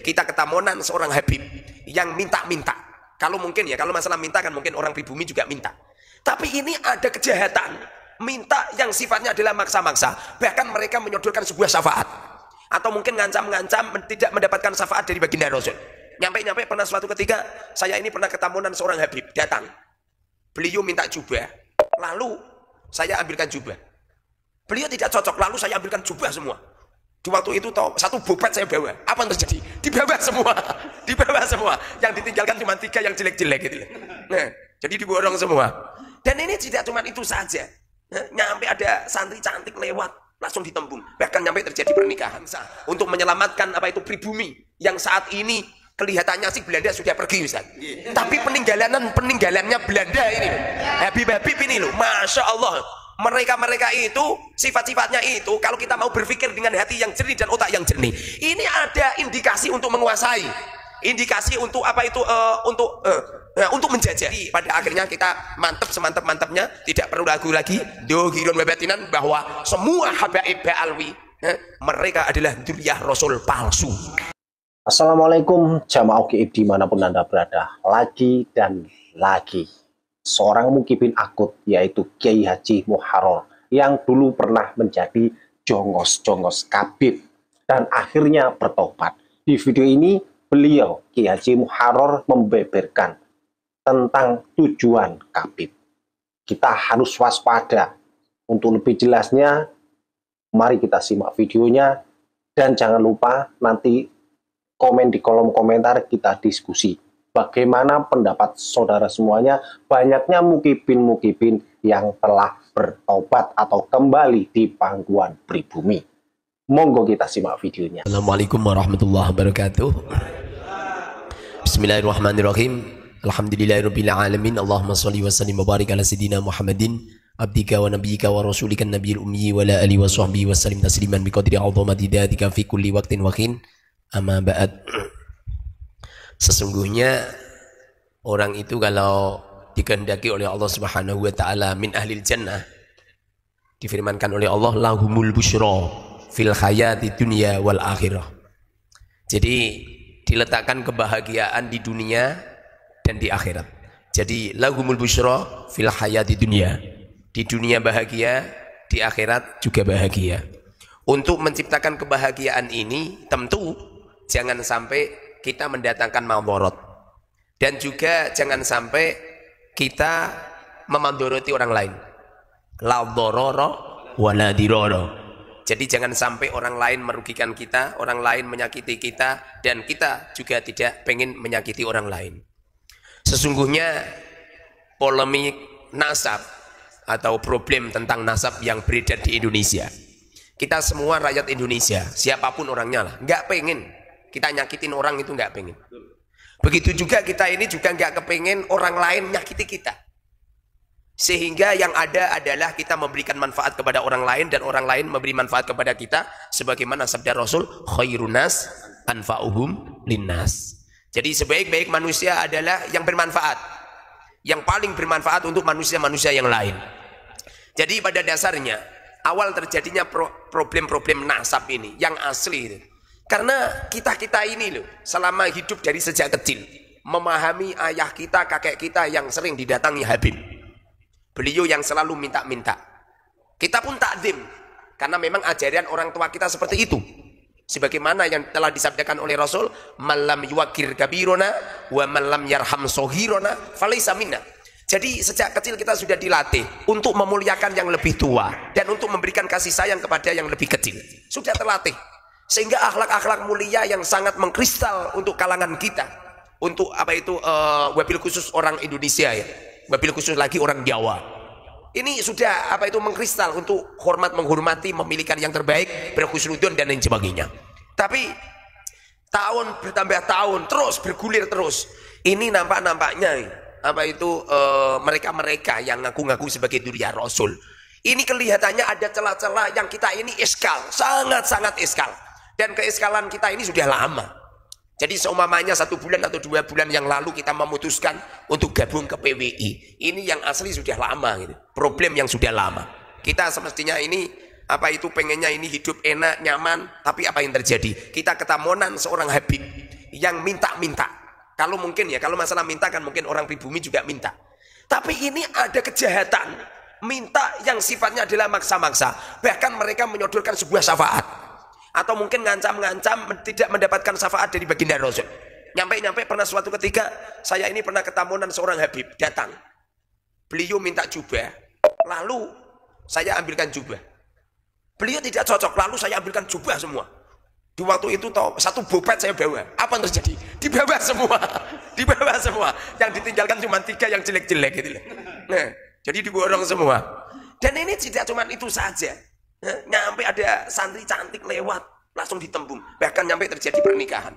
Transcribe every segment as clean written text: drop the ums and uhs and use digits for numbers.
kita ketamonan seorang Habib yang minta-minta. Kalau mungkin ya, kalau masalah minta kan mungkin orang pribumi juga minta. Tapi ini ada kejahatan, minta yang sifatnya adalah maksa-maksa. Bahkan mereka menyodorkan sebuah syafaat. Atau mungkin ngancam-ngancam tidak mendapatkan syafaat dari baginda Rasul. Nyampe-nyampe pernah suatu ketika, saya ini pernah ketamonan seorang Habib, datang. Beliau minta jubah, lalu saya ambilkan jubah. Beliau tidak cocok, lalu saya ambilkan jubah semua. Di waktu itu satu bobot saya bawa. Apa yang terjadi? Dibawa semua. Dibawa semua. Yang ditinggalkan cuma 3 yang jelek-jelek gitu. Nah, jadi diborong semua. Dan ini tidak cuma itu saja. Nah, nyampe ada santri cantik lewat, langsung ditembung. Bahkan nyampe terjadi pernikahan. Untuk menyelamatkan pribumi yang saat ini kelihatannya sih Belanda sudah pergi, Ustaz. Tapi peninggalannya Belanda ini. Habib-habib ini loh, Masya Allah. Mereka itu, sifat-sifatnya itu, kalau kita mau berpikir dengan hati yang jernih dan otak yang jernih, ini ada indikasi untuk menguasai, indikasi untuk untuk menjajah. Pada akhirnya kita mantap semantap-mantapnya, tidak perlu ragu lagi, dohirun wabatinan, bahwa semua habaib ba'alwi, mereka adalah dzurriyyah Rasul palsu. Assalamualaikum jamaah UGI dimanapun Anda berada. Lagi dan lagi seorang mukibin akut, yaitu Kiai Haji Muharrar, yang dulu pernah menjadi jongos-jongos kabib dan akhirnya bertobat. Di video ini beliau, Kiai Haji Muharrar, membeberkan tentang tujuan kabib. Kita harus waspada. Untuk lebih jelasnya, mari kita simak videonya, dan jangan lupa nanti komen di kolom komentar, kita diskusi bagaimana pendapat saudara semuanya, banyaknya mukibin-mukibin yang telah bertobat atau kembali di pangkuan pribumi. Monggo kita simak videonya. Assalamualaikum warahmatullahi wabarakatuh. Bismillahirrahmanirrahim. Alhamdulillahirabbil alamin. Allahumma shalli wa sallim wa barik ala sayidina Muhammadin abdika wa nabiyyika wa rasulika nabiyil ummi wa ala alihi wa sahbihi wa sallim tasliman biqadri 'azamati dzatika fi kulli waqtin wa hin. Amma ba'd. Sesungguhnya orang itu kalau dikehendaki oleh Allah Subhanahu wa taala min ahlil jannah, difirmankan oleh Allah lahumul busyra fil hayati dunya wal akhirah. Jadi diletakkan kebahagiaan di dunia dan di akhirat. Jadi lahumul busyra fil hayati dunya. Di dunia bahagia, di akhirat juga bahagia. Untuk menciptakan kebahagiaan ini tentu jangan sampai kita mendatangkan maldharat, dan juga jangan sampai kita memandoroti orang lain. La dharara wa la dirara. Jadi jangan sampai orang lain merugikan kita, orang lain menyakiti kita, dan kita juga tidak pengen menyakiti orang lain. Sesungguhnya polemik nasab atau problem tentang nasab yang beredar di Indonesia, kita semua rakyat Indonesia, siapapun orangnya lah, nggak pengen kita nyakitin orang, itu nggak pengen. Begitu juga kita ini juga nggak kepengen orang lain nyakiti kita. Sehingga yang ada adalah kita memberikan manfaat kepada orang lain dan orang lain memberi manfaat kepada kita, sebagaimana sabda Rasul, khairun nas anfa'uhum linnas. Jadi sebaik-baik manusia adalah yang bermanfaat, yang paling bermanfaat untuk manusia-manusia yang lain. Jadi pada dasarnya awal terjadinya problem-problem nasab ini yang asli itu karena kita ini loh, selama hidup dari sejak kecil, memahami ayah kita, kakek kita yang sering didatangi Habib. Beliau yang selalu minta-minta. Kita pun takdim, karena memang ajaran orang tua kita seperti itu. Sebagaimana yang telah disabdakan oleh Rasul, "Malam yuwakir kabirona, wa malam yarham sohirona, falaysa minna." Jadi sejak kecil kita sudah dilatih untuk memuliakan yang lebih tua, dan untuk memberikan kasih sayang kepada yang lebih kecil. Sudah terlatih. Sehingga akhlak-akhlak mulia yang sangat mengkristal untuk kalangan kita, untuk wabil khusus orang Indonesia ya, wabil khusus lagi orang Jawa, ini sudah mengkristal untuk hormat menghormati, memiliki yang terbaik, berhusnudon dan lain sebagainya. Tapi tahun bertambah tahun terus bergulir terus, ini nampaknya mereka yang ngaku-ngaku sebagai dzurriyyah Rasul, ini kelihatannya ada celah-celah yang kita ini iskal, sangat-sangat iskal. Dan keiskalan kita ini sudah lama. Jadi seumpamanya 1 bulan atau 2 bulan yang lalu kita memutuskan untuk gabung ke PWI. Ini yang asli sudah lama gitu. Problem yang sudah lama. Kita semestinya ini pengennya ini hidup enak, nyaman, tapi apa yang terjadi? Kita ketamonan seorang Habib yang minta-minta. Kalau mungkin ya, kalau masalah minta kan mungkin orang pribumi juga minta. Tapi ini ada kejahatan. Minta yang sifatnya adalah maksa-maksa. Bahkan mereka menyodorkan sebuah syafaat. Atau mungkin ngancam-ngancam tidak mendapatkan syafaat dari baginda Rasul. Nyampe-nyampe pernah suatu ketika, saya ini pernah ketamunan seorang Habib, datang. Beliau minta jubah. Lalu saya ambilkan jubah. Beliau tidak cocok, lalu saya ambilkan jubah semua. Di waktu itu satu bopet saya bawa. Apa yang terjadi? Dibawa semua. Dibawa semua. Yang ditinggalkan cuma 3 yang jelek-jelek gitu. Nah, jadi diborong semua. Dan ini tidak cuma itu saja. Nyampe ada santri cantik lewat, langsung ditembung. Bahkan nyampe terjadi pernikahan.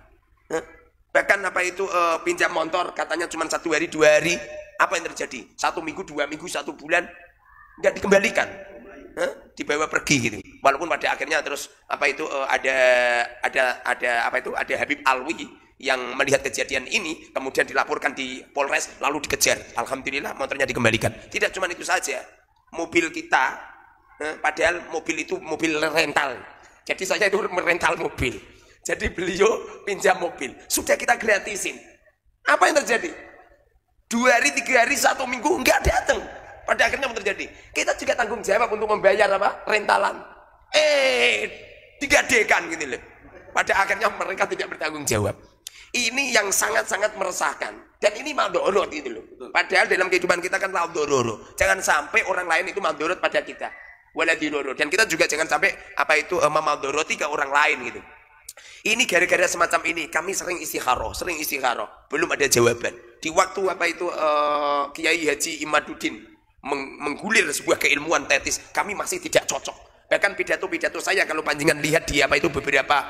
Bahkan apa itu pinjam motor katanya cuma 1 hari 2 hari. Apa yang terjadi? 1 minggu, 2 minggu, 1 bulan nggak dikembalikan. Dibawa pergi gitu. Walaupun pada akhirnya terus apa itu ada Habib Alwi yang melihat kejadian ini kemudian dilaporkan di Polres lalu dikejar. Alhamdulillah motornya dikembalikan. Tidak cuma itu saja. Mobil kita padahal mobil itu mobil rental. Jadi saya itu merental mobil. Jadi beliau pinjam mobil. Sudah kita gratisin. Apa yang terjadi? 2 hari, 3 hari, 1 minggu enggak datang. Pada akhirnya apa terjadi? Kita juga tanggung jawab untuk membayar apa? Rentalan. Digadekan gitu loh. Pada akhirnya mereka tidak bertanggung jawab. Ini yang sangat-sangat meresahkan. Dan ini madorot gitu loh. Padahal dalam kehidupan kita kan madorot. Jangan sampai orang lain itu madorot pada kita. Waladiroro. Dan kita juga jangan sampai apa itu memadoroti ke orang lain gitu. Ini gara-gara semacam ini kami sering istikharah. Belum ada jawaban. Di waktu apa itu Kiai Haji Imaduddin menggulir sebuah keilmuan tetis, kami masih tidak cocok. Bahkan pidato-pidato saya kalau panjenengan lihat di apa itu beberapa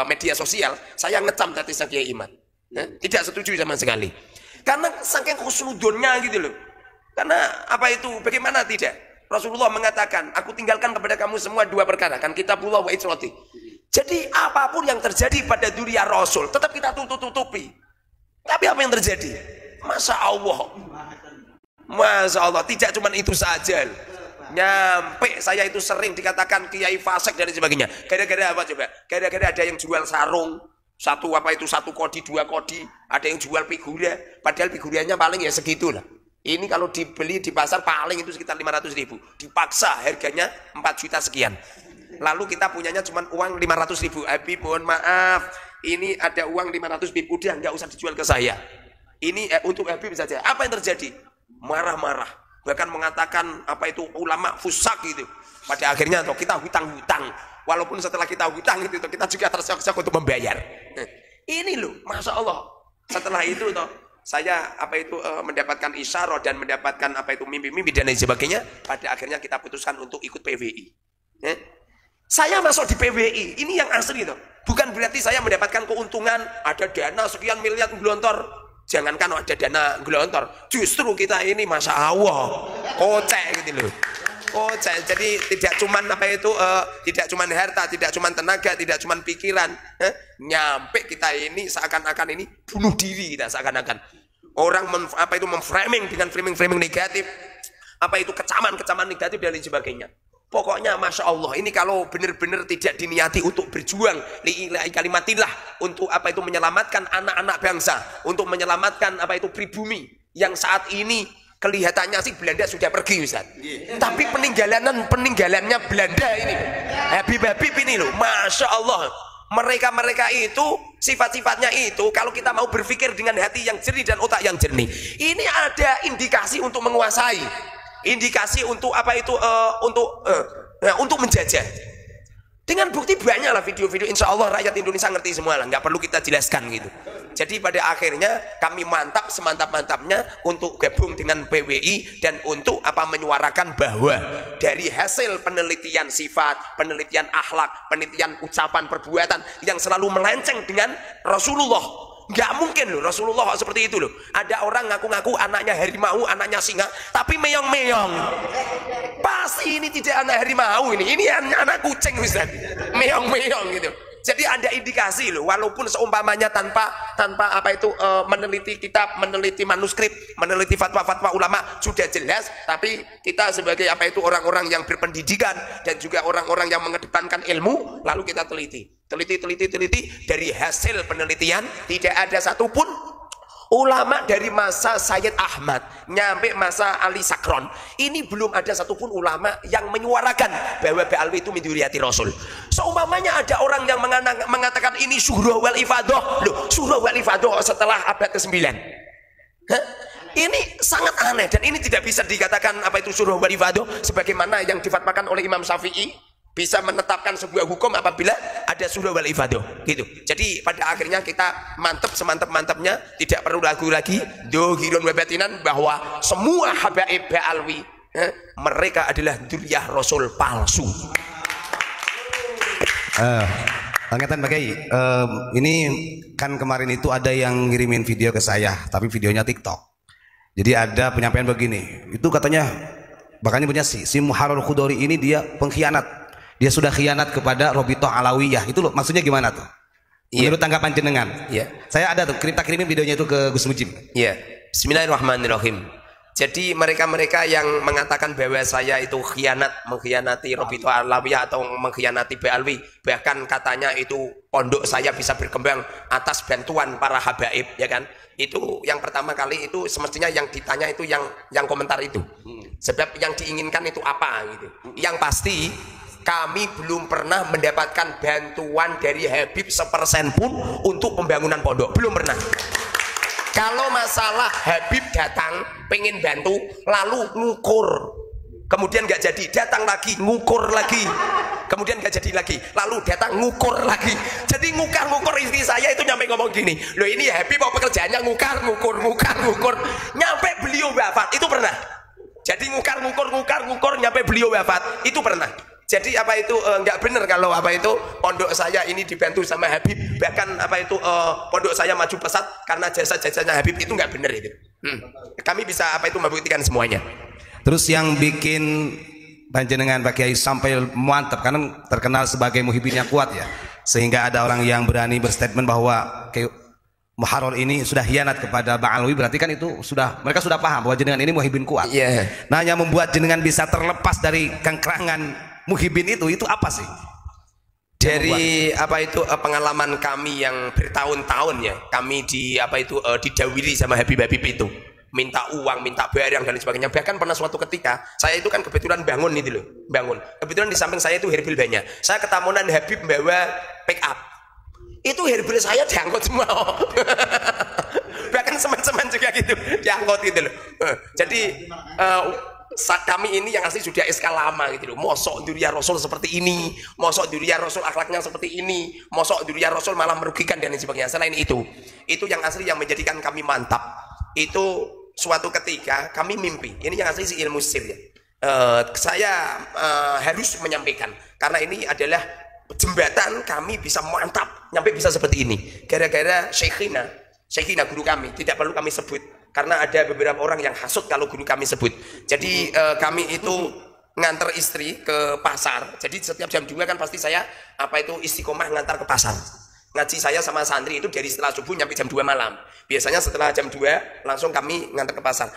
media sosial, saya ngecam tetisnya Kiai Imad. Tidak setuju sama sekali. Karena saking khusnudonnya gitu loh. Karena apa itu bagaimana tidak? Rasulullah mengatakan, aku tinggalkan kepada kamu semua 2 perkara, kan kitabullah wa itrati. Jadi apapun yang terjadi pada dzurriyyah Rasul tetap kita tutupi. Tapi apa yang terjadi? Masya Allah, tidak cuma itu saja. Nyampe saya itu sering dikatakan kiai fasik dan sebagainya. Gara-gara apa coba? Gara-gara ada yang jual sarung, 1 kodi, 2 kodi, ada yang jual figura, padahal figuranya paling ya segitulah. Ini kalau dibeli di pasar paling itu sekitar 500.000. Dipaksa harganya 4 juta sekian. Lalu kita punyanya cuma uang 500.000. Habib mohon maaf, ini ada uang 500.000, udah nggak usah dijual ke saya. Ini untuk Habib saja. Apa yang terjadi? Marah-marah, bahkan mengatakan apa itu ulama fusak gitu. Pada akhirnya kita hutang-hutang, walaupun setelah kita hutang itu kita juga terseok-seok untuk membayar. Ini loh, masya Allah. Setelah itu saya apa itu mendapatkan isyarah dan mendapatkan apa itu mimpi-mimpi dan lain sebagainya. Pada akhirnya kita putuskan untuk ikut PWI. Saya masuk di PWI, ini yang asli itu. Bukan berarti saya mendapatkan keuntungan ada dana sekian miliar gelontor. Jangankan ada dana gelontor, justru kita ini masya Allah kocek gitu loh, kocek. Jadi tidak cuman apa itu tidak cuman harta, tidak cuman tenaga, tidak cuman pikiran. Nyampe kita ini seakan-akan ini bunuh diri kita, seakan-akan orang memframing dengan framing negatif, apa itu kecaman negatif dan lain sebagainya. Pokoknya masya Allah ini kalau benar-benar tidak diniati untuk berjuang lillahi kalimatillah, untuk apa itu menyelamatkan anak-anak bangsa, untuk menyelamatkan apa itu pribumi yang saat ini kelihatannya sih Belanda sudah pergi Ustaz. Tapi peninggalannya Belanda ini, Habib-habib ini loh, masya Allah. Mereka itu sifat-sifatnya itu kalau kita mau berpikir dengan hati yang jernih dan otak yang jernih, ini ada indikasi untuk menguasai. Indikasi untuk apa itu untuk menjajah. Dengan bukti banyak lah video-video, insya Allah rakyat Indonesia ngerti semua lah, nggak perlu kita jelaskan gitu. Jadi pada akhirnya kami mantap semantap-mantapnya untuk gabung dengan PWI dan untuk apa menyuarakan bahwa dari hasil penelitian sifat, penelitian akhlak, penelitian ucapan perbuatan yang selalu melenceng dengan Rasulullah. Nggak mungkin loh Rasulullah seperti itu loh. Ada orang ngaku-ngaku anaknya harimau, anaknya singa, tapi meong-meong. Pasti ini tidak anak harimau ini anak kucing Ustaz. Meong-meong gitu. Jadi ada indikasi loh, walaupun seumpamanya tanpa apa itu meneliti kitab, meneliti manuskrip, meneliti fatwa-fatwa ulama sudah jelas, tapi kita sebagai apa itu orang-orang yang berpendidikan dan juga orang-orang yang mengedepankan ilmu, lalu kita teliti dari hasil penelitian tidak ada satupun ulama dari masa Sayyid Ahmad nyampe masa Ali Sakron ini belum ada satupun ulama yang menyuarakan bahwa Ba'alwi itu min dzurriyyati Rasul. Seumpamanya ada orang yang mengatakan ini surah wal ifadah, loh surah wal ifadah setelah abad ke-9. Ini sangat aneh dan ini tidak bisa dikatakan apa itu surah wal ifadah sebagaimana yang difatwakan oleh Imam Syafi'i bisa menetapkan sebuah hukum apabila ada surah wal ifadah gitu. Jadi pada akhirnya kita mantap semantap-mantapnya, tidak perlu ragu lagi dohirun wa batinan bahwa semua habaib Ba'alwi mereka adalah dzurriyyah Rasul palsu. Angkatan Pak Kiai, ini kan kemarin itu ada yang ngirimin video ke saya, tapi videonya TikTok. Jadi ada penyampaian begini, itu katanya makanya punya si Muharrar Khudori ini dia pengkhianat. Dia sudah khianat kepada Robitoh Alawiyah. Itu loh, maksudnya gimana tuh? Menurut tanggapan jenengan? Iya. Saya ada tuh, kirimin videonya itu ke Gus Mujib. Iya. Bismillahirrahmanirrahim. Jadi mereka-mereka yang mengatakan bahwa saya itu mengkhianati Robitoh Alawiyah atau mengkhianati Ba'alwi, bahkan katanya itu pondok saya bisa berkembang atas bantuan para habaib, ya kan? Itu yang pertama kali itu semestinya yang ditanya itu yang komentar itu. Sebab yang diinginkan itu apa gitu. Yang pasti kami belum pernah mendapatkan bantuan dari Habib 1% pun untuk pembangunan pondok, belum pernah. Kalau masalah Habib datang pengen bantu lalu ngukur, kemudian nggak jadi, datang lagi ngukur lagi, kemudian nggak jadi lagi, lalu datang ngukur lagi. Jadi ngukur istri saya itu nyampe ngomong gini, loh ini Habib mau pekerjaannya ngukur, nyampe beliau wafat itu pernah. Jadi ngukur nyampe beliau wafat itu pernah. Jadi apa itu nggak benar kalau apa itu pondok saya ini dibantu sama Habib, bahkan apa itu pondok saya maju pesat karena jasa-jasanya Habib, itu nggak benar itu. Kami bisa apa itu membuktikan semuanya. Terus yang bikin panjenengan Pak Kiai sampai mantap karena terkenal sebagai muhibinnya kuat ya, sehingga ada orang yang berani berstatement bahwa Muharrar ini sudah hianat kepada Ba'alwi, berarti kan itu mereka sudah paham bahwa jenengan ini muhibin kuat. Yeah. Nah, yang membuat jenengan bisa terlepas dari kengkerangan muhibin itu apa sih? Dari apa itu pengalaman kami yang bertahun-tahun ya, kami didawiri sama Habib-Habib itu, minta uang, minta barang dan sebagainya. Bahkan pernah suatu ketika saya itu kan kebetulan bangun, kebetulan di samping saya itu herbil banyak. Saya ketamunan Habib membawa pick up, itu herbil saya diangkut semua. Bahkan teman-teman juga gitu diangkut gitu loh. Jadi kami ini yang asli sudah SK lama gitu loh. Mosok dzurriyyah Rasul seperti ini, mosok dzurriyyah Rasul akhlaknya seperti ini, mosok dzurriyyah Rasul malah merugikan dan sebagainya. Selain itu yang asli yang menjadikan kami mantap. Itu suatu ketika kami mimpi. Ini yang asli si ilmu sir ya. Saya harus menyampaikan karena ini adalah jembatan kami bisa mantap nyampe bisa seperti ini. Gara-gara Syekhina guru kami, tidak perlu kami sebut karena ada beberapa orang yang hasut kalau guru kami sebut. Jadi kami itu nganter istri ke pasar. Jadi setiap jam 2 kan pasti saya apa itu istiqomah ngantar ke pasar. Ngaji saya sama santri itu dari setelah subuh nyampe jam 2 malam. Biasanya setelah jam 2 langsung kami ngantar ke pasar.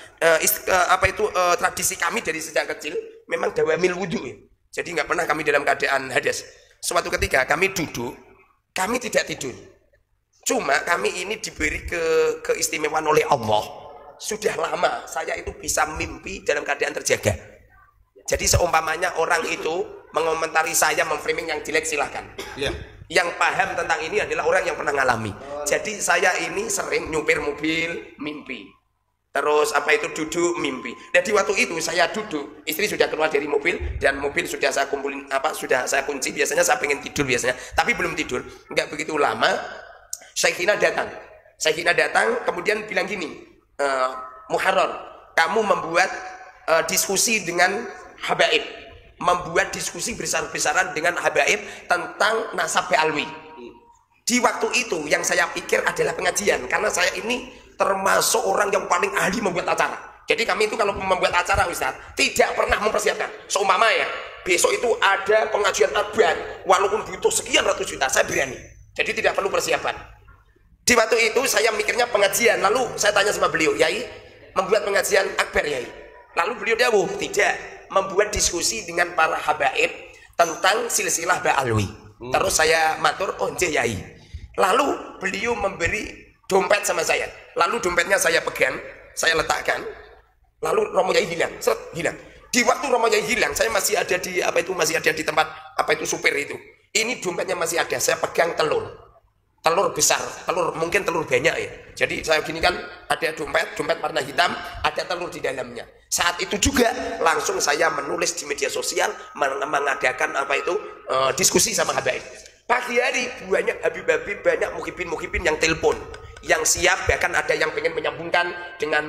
Tradisi kami dari sejak kecil memang dawamil wudhu ya. Jadi nggak pernah kami dalam keadaan hadas. Suatu ketika kami duduk, kami tidak tidur. Cuma kami ini diberi keistimewaan oleh Allah. Sudah lama saya itu bisa mimpi dalam keadaan terjaga. Jadi seumpamanya orang itu mengomentari saya, memframing yang jelek silahkan. Yeah. Yang paham tentang ini adalah orang yang pernah ngalami. Jadi saya ini sering nyupir mobil mimpi. Terus apa itu duduk mimpi. Jadi waktu itu saya duduk, istri sudah keluar dari mobil dan mobil sudah saya kumpulin sudah saya kunci. Biasanya saya pengen tidur biasanya, tapi belum tidur. Enggak begitu lama, Syekhina datang, kemudian bilang gini, Muharrar, kamu membuat diskusi dengan habaib, membuat diskusi besar-besaran dengan habaib tentang nasab Ba'alwi. Di waktu itu yang saya pikir adalah pengajian, karena saya ini termasuk orang yang paling ahli membuat acara. Jadi kami itu kalau membuat acara Ustaz tidak pernah mempersiapkan. Seumpama ya besok itu ada pengajian akbar, walaupun butuh sekian ratus juta, saya berani. Jadi tidak perlu persiapan. Di waktu itu saya mikirnya pengajian, lalu saya tanya sama beliau, Yai, membuat pengajian akbar Yai? Lalu beliau jawab, tidak, membuat diskusi dengan para habaib tentang silsilah Ba'alwi. Terus saya matur, oh Yai. Lalu beliau memberi dompet sama saya, lalu dompetnya saya pegang, saya letakkan, lalu Romo Yai hilang, hilang. Di waktu Romo Yai hilang, saya masih ada di masih ada di tempat supir itu. Ini dompetnya masih ada, saya pegang telur besar, mungkin telur banyak ya. Jadi saya gini kan, ada dompet warna hitam, ada telur di dalamnya. Saat itu juga langsung saya menulis di media sosial, mengadakan diskusi sama habaib. Pagi hari banyak habib-habib, banyak muhibin yang telepon, yang siap, bahkan ada yang pengen menyambungkan dengan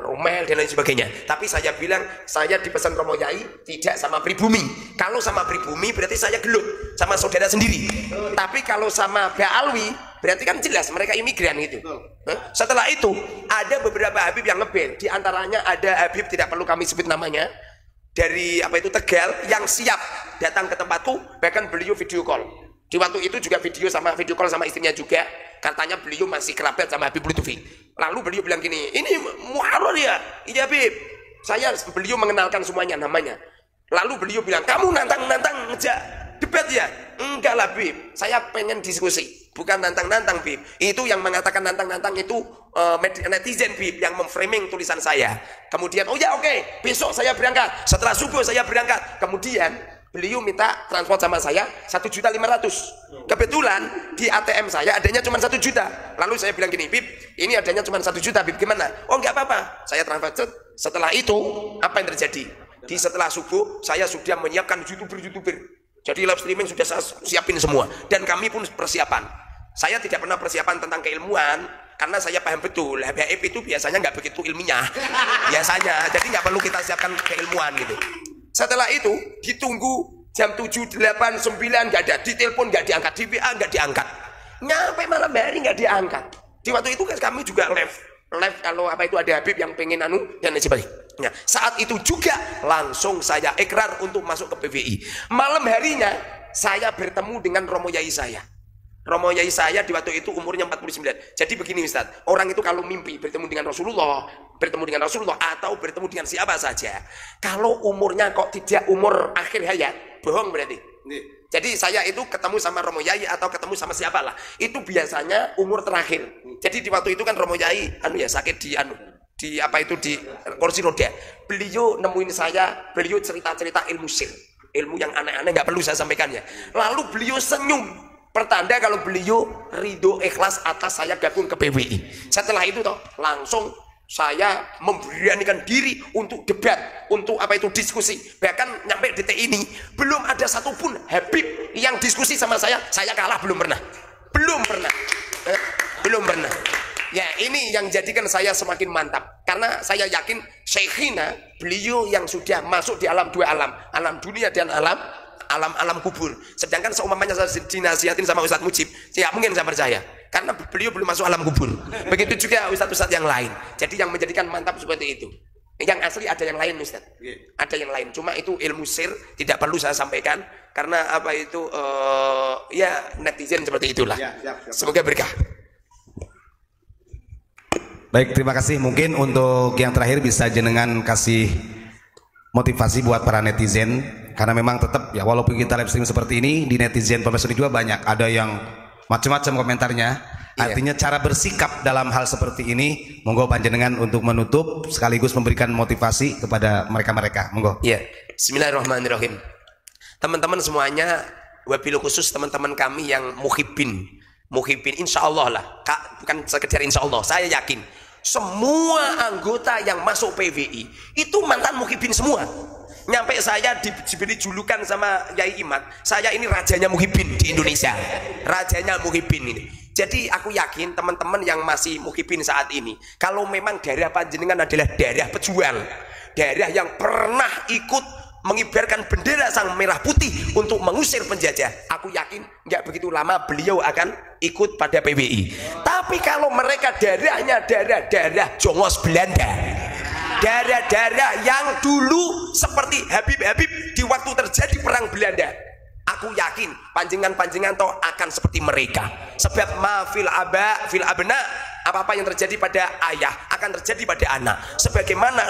Romel dan lain sebagainya. Tapi saya bilang, saya dipesan Romo Yai tidak sama pribumi. Kalau sama pribumi berarti saya gelut sama saudara sendiri. Tapi kalau sama Ba'alwi berarti kan jelas mereka imigran gitu. Setelah itu ada beberapa habib yang ngebel. Di antaranya ada habib, tidak perlu kami sebut namanya, dari Tegal, yang siap datang ke tempatku, bahkan beliau video call. Di waktu itu juga video call sama istrinya juga. Katanya beliau masih kerabat sama Habib Lutfi. Lalu beliau bilang gini, ini Muharrar ya? Iya Habib. Beliau mengenalkan semuanya namanya. Lalu beliau bilang, kamu nantang ngejak debat ya? Enggak lah Habib, saya pengen diskusi. Bukan nantang Habib. Itu yang mengatakan nantang itu netizen Habib, yang memframing tulisan saya. Kemudian, oh ya oke, besok saya berangkat. Setelah subuh saya berangkat. Kemudian beliau minta transport sama saya 1.500.000. Kebetulan di ATM saya adanya cuma 1 juta. Lalu saya bilang gini, Bib, ini adanya cuma 1 juta, Bib, gimana? Oh enggak apa-apa, saya transfer. Setelah itu apa yang terjadi? Di setelah subuh saya sudah menyiapkan youtuber. Jadi live streaming sudah saya siapin semua. Dan kami pun persiapan. Saya tidak pernah persiapan tentang keilmuan, karena saya paham betul habaib itu biasanya nggak begitu ilmiah. Biasanya, jadi nggak perlu kita siapkan keilmuan gitu. Setelah itu ditunggu jam 7, 8, 9 nggak ada, ditelepon nggak diangkat, di WA nggak diangkat, nyampe malam hari nggak diangkat. Di waktu itu kan kami juga live kalau ada habib yang pengen dan lain sebagainya. Saat itu juga langsung saya ikrar untuk masuk ke PVI. Malam harinya saya bertemu dengan Romo Yai saya. Romo Yai saya di waktu itu umurnya 49. Jadi begini Ustaz, orang itu kalau mimpi bertemu dengan Rasulullah atau bertemu dengan siapa saja, kalau umurnya kok tidak umur akhir hayat, bohong berarti. Jadi saya itu ketemu sama Romo Yai atau ketemu sama siapalah, itu biasanya umur terakhir. Jadi di waktu itu kan Romo Yai sakit di kursi roda. Beliau nemuin saya, beliau cerita-cerita ilmu sir, ilmu yang aneh-aneh nggak perlu saya sampaikan ya. Lalu beliau senyum, pertanda kalau beliau ridho ikhlas atas saya gabung ke PWI. Setelah itu langsung saya memberanikan diri untuk debat, untuk diskusi. Bahkan nyampe detik ini belum ada satupun habib yang diskusi sama saya kalah, belum pernah. Ya, ini yang jadikan saya semakin mantap, karena saya yakin Syekhina, beliau yang sudah masuk di alam dua alam dunia dan alam kubur. Sedangkan seumpamanya saya dinasihatin sama Ustadz Mujib, ya mungkin saya percaya, karena beliau belum masuk alam kubur. Begitu juga ustadz-ustadz yang lain. Jadi yang menjadikan mantap seperti itu. Yang asli ada yang lain Ustadz, ada yang lain. Cuma itu ilmu sir, tidak perlu saya sampaikan, karena ya netizen seperti itulah. Semoga berkah. Baik, terima kasih. Mungkin untuk yang terakhir bisa jenengan kasih motivasi buat para netizen, karena memang tetap ya, walaupun kita live stream seperti ini, di netizen Profesor juga banyak, ada yang macam-macam komentarnya. Artinya cara bersikap dalam hal seperti ini, monggo panjenengan untuk menutup sekaligus memberikan motivasi kepada mereka-mereka. Monggo. Iya. Bismillahirrahmanirrahim. Teman-teman semuanya, wabil khusus teman-teman kami yang muhibin, insya Allah lah, bukan sekedar insya Allah, saya yakin semua anggota yang masuk PVI itu mantan muhibin semua. Nyampe saya diberi julukan sama Yai Imad, saya ini rajanya muhibin di Indonesia, rajanya muhibin ini. Jadi aku yakin teman-teman yang masih muhibin saat ini, kalau memang darah panjenengan adalah darah pejuang, darah yang pernah ikut mengibarkan bendera sang merah putih untuk mengusir penjajah, aku yakin nggak begitu lama beliau akan ikut pada PWI. Tapi kalau mereka darahnya darah Jongos Belanda, darah yang dulu seperti Habib di waktu terjadi perang Belanda, aku yakin panjenengan toh akan seperti mereka. Sebab ma fil aba fil abna, apa-apa yang terjadi pada ayah akan terjadi pada anak. Sebagaimana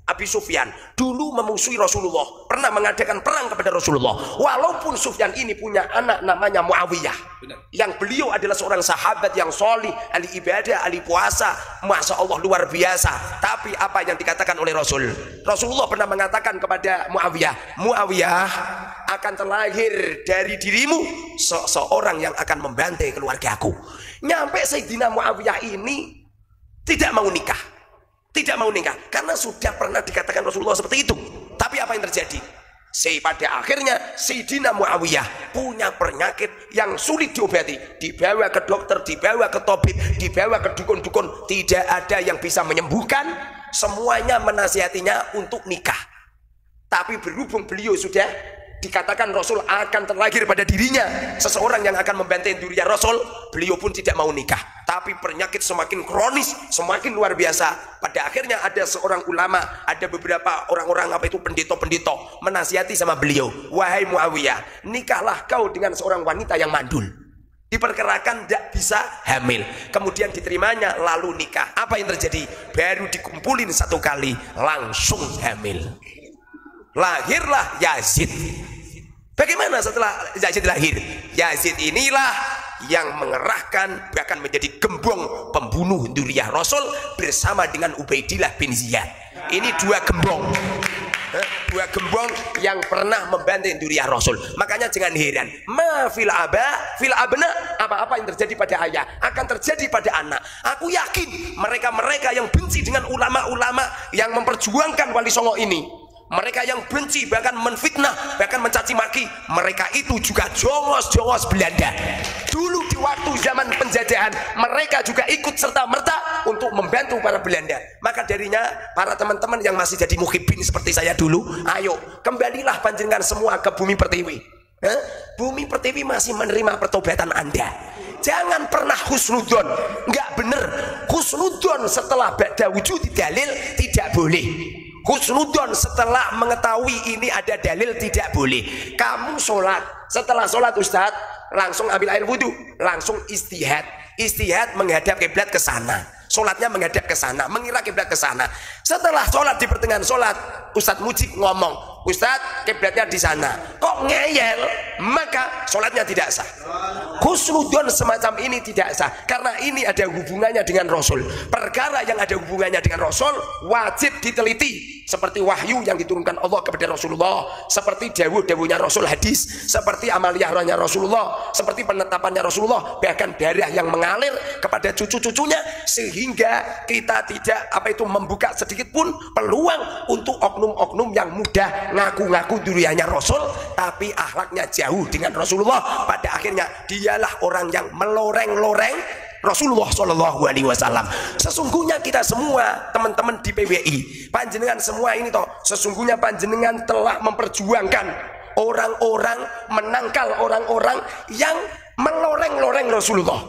Abi Sufyan dulu memusuhi Rasulullah, pernah mengadakan perang kepada Rasulullah. Walaupun Sufyan ini punya anak namanya Muawiyah, yang beliau adalah seorang sahabat yang solih, ahli ibadah, ahli puasa, masya Allah luar biasa. Tapi apa yang dikatakan oleh Rasulullah pernah mengatakan kepada Muawiyah, akan terlahir dari dirimu seorang yang akan membantai keluargaku. Nyampe Sayyidina Muawiyah ini tidak mau nikah. Tidak mau nikah karena sudah pernah dikatakan Rasulullah seperti itu. Tapi apa yang terjadi? Pada akhirnya Sayyidina Muawiyah punya penyakit yang sulit diobati, dibawa ke dokter, dibawa ke tabib, dibawa ke dukun-dukun, tidak ada yang bisa menyembuhkan. Semuanya menasihatinya untuk nikah. Tapi berhubung beliau sudah dikatakan Rasul akan terlahir pada dirinya seseorang yang akan membantai dirinya Rasul, beliau pun tidak mau nikah. Tapi penyakit semakin kronis, semakin luar biasa. Pada akhirnya ada seorang ulama, ada beberapa orang-orang pendeta-pendeta menasihati sama beliau, wahai Muawiyah, nikahlah kau dengan seorang wanita yang mandul, diperkirakan tidak bisa hamil. Kemudian diterimanya lalu nikah. Apa yang terjadi? Baru dikumpulin satu kali langsung hamil. Lahirlah Yazid. Bagaimana setelah Yazid lahir? Yazid inilah yang mengerahkan, bahkan menjadi gembong pembunuh Dzurriyyah Rasul bersama dengan Ubaidillah bin Ziyad. Ini dua gembong yang pernah membantai Dzurriyyah Rasul. Makanya jangan heran, ma fil aba fil abna, apa-apa yang terjadi pada ayah akan terjadi pada anak. Aku yakin mereka-mereka yang benci dengan ulama-ulama yang memperjuangkan Wali Songo ini, mereka yang benci, bahkan menfitnah, bahkan mencaci maki, mereka itu juga jongos-jongos Belanda. Dulu di waktu zaman penjajahan, mereka juga ikut serta-merta untuk membantu para Belanda. Maka darinya, para teman-teman yang masih jadi muhibbin seperti saya dulu, ayo, kembalilah panjenengan semua ke Bumi Pertiwi. Bumi Pertiwi masih menerima pertobatan Anda. Jangan pernah husnudon, nggak bener. Husnudon setelah ba'da wujud dalil tidak boleh. Husnudon setelah mengetahui ini ada dalil tidak boleh. Kamu sholat, setelah sholat Ustadz langsung ambil air wudhu, langsung istihad menghadap kiblat ke sana. Sholatnya menghadap ke sana, mengira kiblat ke sana. Setelah sholat, di pertengahan sholat, Ustadz Mujib ngomong, Ustadz kiblatnya di sana, kok ngeyel, maka sholatnya tidak sah. Husnudon semacam ini tidak sah, karena ini ada hubungannya dengan Rasul. Perkara yang ada hubungannya dengan Rasul wajib diteliti, seperti wahyu yang diturunkan Allah kepada Rasulullah, seperti dawuh-dawuhnya Rasul hadis, seperti amaliyahnya Rasulullah, seperti penetapannya Rasulullah, bahkan darah yang mengalir kepada cucu-cucunya, sehingga kita tidak membuka sedikit pun peluang untuk oknum-oknum yang mudah ngaku-ngaku duriannya Rasul tapi akhlaknya jauh dengan Rasulullah. Pada akhirnya dialah orang yang meloreng-loreng Rasulullah Shallallahu Alaihi Wasallam. Sesungguhnya kita semua teman-teman di PWI, panjenengan semua ini toh, sesungguhnya panjenengan telah memperjuangkan orang-orang, menangkal orang-orang yang meloreng-loreng Rasulullah,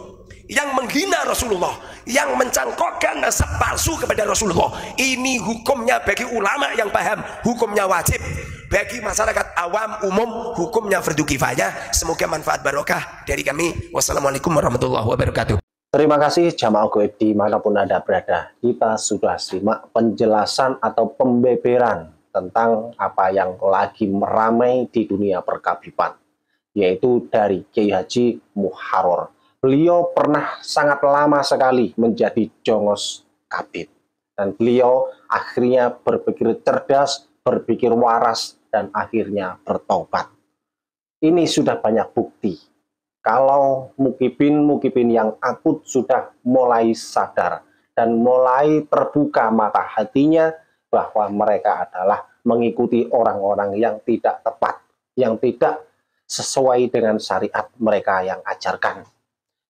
yang menghina Rasulullah, yang mencangkokkan nasab palsu kepada Rasulullah. Ini hukumnya bagi ulama yang paham, hukumnya wajib. Bagi masyarakat awam umum, hukumnya fardu kifayah. Semoga manfaat barokah dari kami. Wassalamualaikum warahmatullahi wabarakatuh. Terima kasih jamaah gaib dimanapun Anda berada. Kita sudah simak penjelasan atau pembeberan tentang apa yang lagi meramai di dunia perkabipan, yaitu dari Kiai Haji Muharrar. Beliau pernah sangat lama sekali menjadi jongos kabid, dan beliau akhirnya berpikir cerdas, berpikir waras, dan akhirnya bertobat. Ini sudah banyak bukti kalau mukibin yang akut sudah mulai sadar dan mulai terbuka mata hatinya bahwa mereka adalah mengikuti orang-orang yang tidak tepat, yang tidak sesuai dengan syariat mereka yang ajarkan.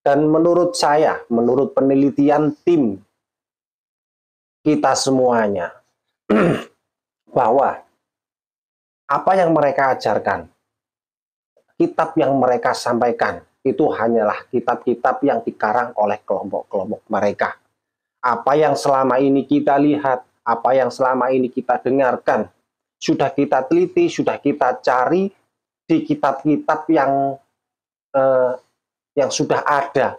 Dan menurut saya, menurut penelitian tim kita semuanya, bahwa apa yang mereka ajarkan, kitab yang mereka sampaikan, itu hanyalah kitab-kitab yang dikarang oleh kelompok-kelompok mereka. Apa yang selama ini kita lihat, apa yang selama ini kita dengarkan, sudah kita teliti, sudah kita cari di kitab-kitab yang sudah ada,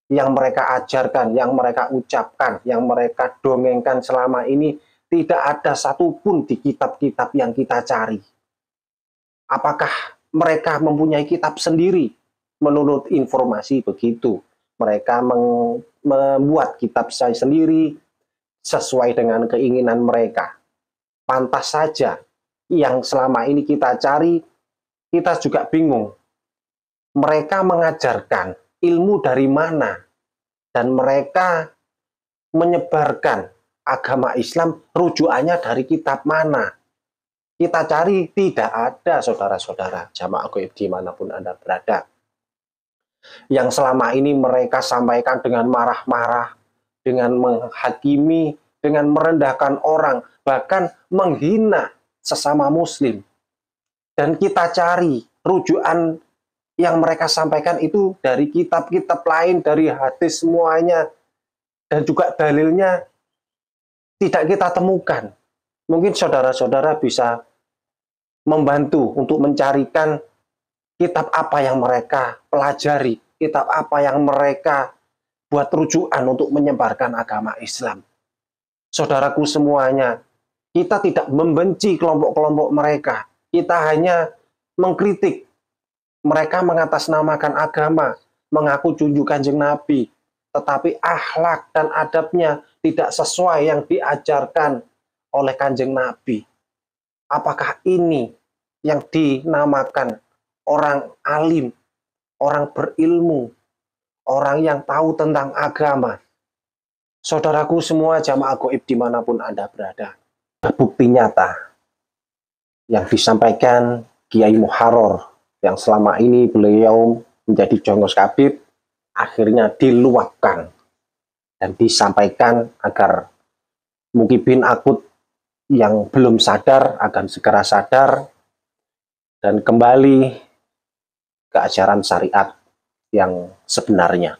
yang mereka ajarkan, yang mereka ucapkan, yang mereka dongengkan selama ini, tidak ada satupun di kitab-kitab yang kita cari. Apakah mereka mempunyai kitab sendiri? Menurut informasi begitu. Mereka membuat kitab saya sendiri sesuai dengan keinginan mereka. Pantas saja yang selama ini kita cari, kita juga bingung. Mereka mengajarkan ilmu dari mana, dan mereka menyebarkan agama Islam rujukannya dari kitab mana. Kita cari tidak ada, saudara-saudara jamaah gaib dimanapun Anda berada. Yang selama ini mereka sampaikan dengan marah-marah, dengan menghakimi, dengan merendahkan orang, bahkan menghina sesama muslim. Dan kita cari rujukan yang mereka sampaikan itu dari kitab-kitab lain, dari hadis semuanya, dan juga dalilnya tidak kita temukan. Mungkin saudara-saudara bisa membantu untuk mencarikan kitab apa yang mereka pelajari, kitab apa yang mereka buat rujukan untuk menyebarkan agama Islam. Saudaraku semuanya, kita tidak membenci kelompok-kelompok mereka. Kita hanya mengkritik. Mereka mengatasnamakan agama, mengaku junjung Kanjeng Nabi, tetapi akhlak dan adabnya tidak sesuai yang diajarkan oleh Kanjeng Nabi. Apakah ini yang dinamakan orang alim, orang berilmu, orang yang tahu tentang agama? Saudaraku semua jamaah gaib dimanapun Anda berada, bukti nyata yang disampaikan Kiai Muharrar, yang selama ini beliau menjadi jongos kabib, akhirnya diluapkan dan disampaikan agar mukibin akut yang belum sadar akan segera sadar dan kembali ke ajaran syariat yang sebenarnya.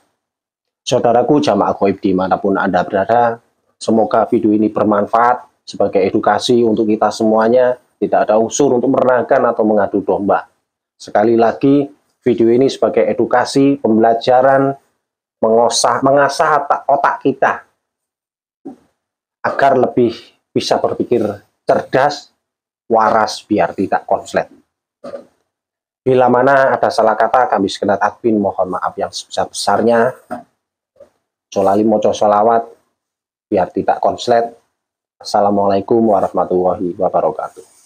Saudaraku jamaah gaib dimanapun Anda berada, semoga video ini bermanfaat sebagai edukasi untuk kita semuanya, tidak ada unsur untuk merendahkan atau mengadu domba. Sekali lagi, video ini sebagai edukasi, pembelajaran, mengasah otak kita agar lebih bisa berpikir cerdas, waras, biar tidak konslet. Bila mana ada salah kata, kami segenap admin mohon maaf yang sebesar-besarnya. Sholali moco sholawat, biar tidak konslet. Assalamualaikum warahmatullahi wabarakatuh.